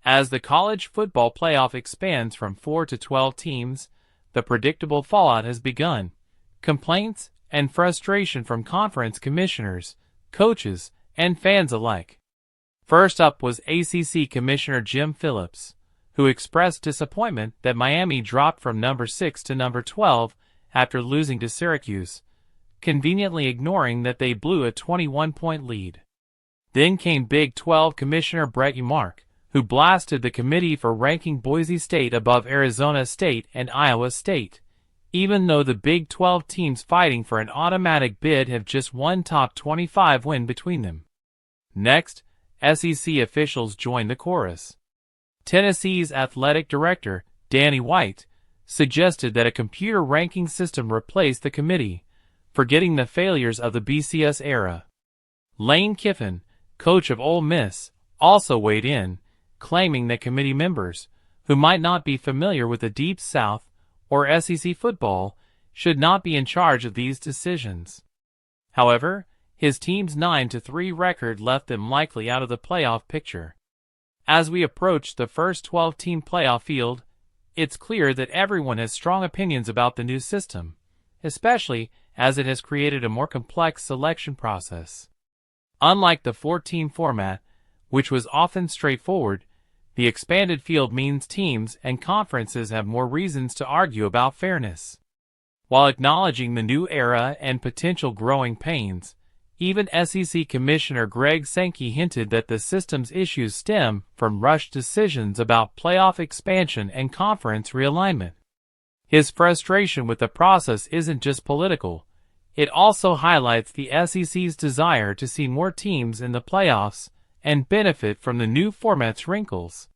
As the college football playoff expands from 4 to 12 teams, the predictable fallout has begun. Complaints and frustration from conference commissioners, coaches, and fans alike. First up was ACC Commissioner Jim Phillips, who expressed disappointment that Miami dropped from number 6 to number 12 after losing to Syracuse, conveniently ignoring that they blew a 21-point lead. Then came Big 12 Commissioner Yormark, who blasted the committee for ranking Boise State above Arizona State and Iowa State, even though the Big 12 teams fighting for an automatic bid have just one top 25 win between them. Next, SEC officials joined the chorus. Tennessee's athletic director, Danny White, suggested that a computer ranking system replace the committee, forgetting the failures of the BCS era. Lane Kiffin, coach of Ole Miss, also weighed in, claiming that committee members, who might not be familiar with the Deep South or SEC football, should not be in charge of these decisions. However, his team's 9-3 record left them likely out of the playoff picture. As we approach the first 12-team playoff field, it's clear that everyone has strong opinions about the new system, especially as it has created a more complex selection process. Unlike the 14 format, which was often straightforward, the expanded field means teams and conferences have more reasons to argue about fairness. While acknowledging the new era and potential growing pains, even SEC Commissioner Greg Sankey hinted that the system's issues stem from rushed decisions about playoff expansion and conference realignment. His frustration with the process isn't just political. It also highlights the SEC's desire to see more teams in the playoffs and benefit from the new format's wrinkles.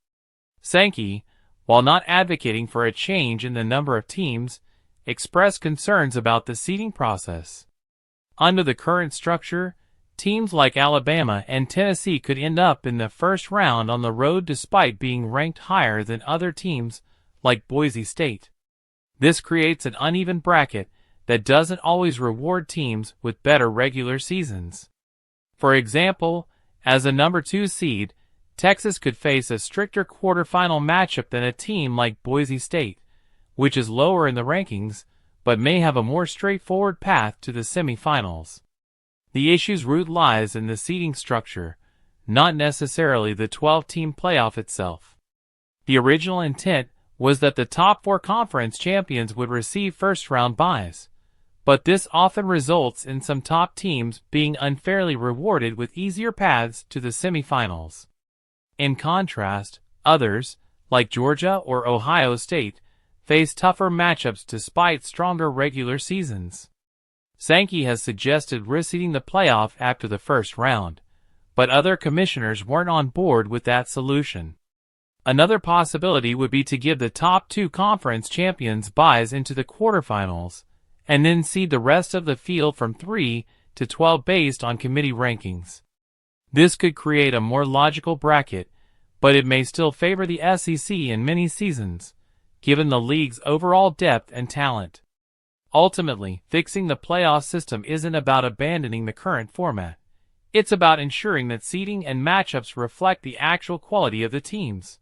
Sankey, while not advocating for a change in the number of teams, expressed concerns about the seeding process. Under the current structure, teams like Alabama and Tennessee could end up in the first round on the road despite being ranked higher than other teams like Boise State. This creates an uneven bracket that doesn't always reward teams with better regular seasons. For example, as a number 2 seed, Texas could face a stricter quarterfinal matchup than a team like Boise State, which is lower in the rankings, but may have a more straightforward path to the semifinals. The issue's root lies in the seeding structure, not necessarily the 12-team playoff itself. The original intent was that the top 4 conference champions would receive first-round byes, but this often results in some top teams being unfairly rewarded with easier paths to the semifinals. In contrast, others, like Georgia or Ohio State, face tougher matchups despite stronger regular seasons. Sankey has suggested reseeding the playoff after the first round, but other commissioners weren't on board with that solution. Another possibility would be to give the top 2 conference champions byes into the quarterfinals, and then seed the rest of the field from 3 to 12 based on committee rankings. This could create a more logical bracket, but it may still favor the SEC in many seasons, given the league's overall depth and talent. Ultimately, fixing the playoff system isn't about abandoning the current format. It's about ensuring that seeding and matchups reflect the actual quality of the teams.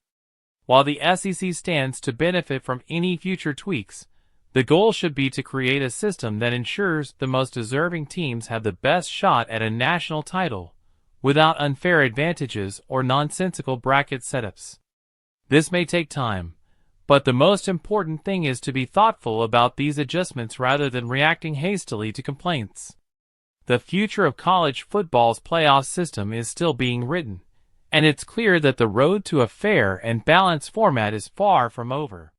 While the SEC stands to benefit from any future tweaks, the goal should be to create a system that ensures the most deserving teams have the best shot at a national title, without unfair advantages or nonsensical bracket setups. This may take time, but the most important thing is to be thoughtful about these adjustments rather than reacting hastily to complaints. The future of college football's playoff system is still being written, and it's clear that the road to a fair and balanced format is far from over.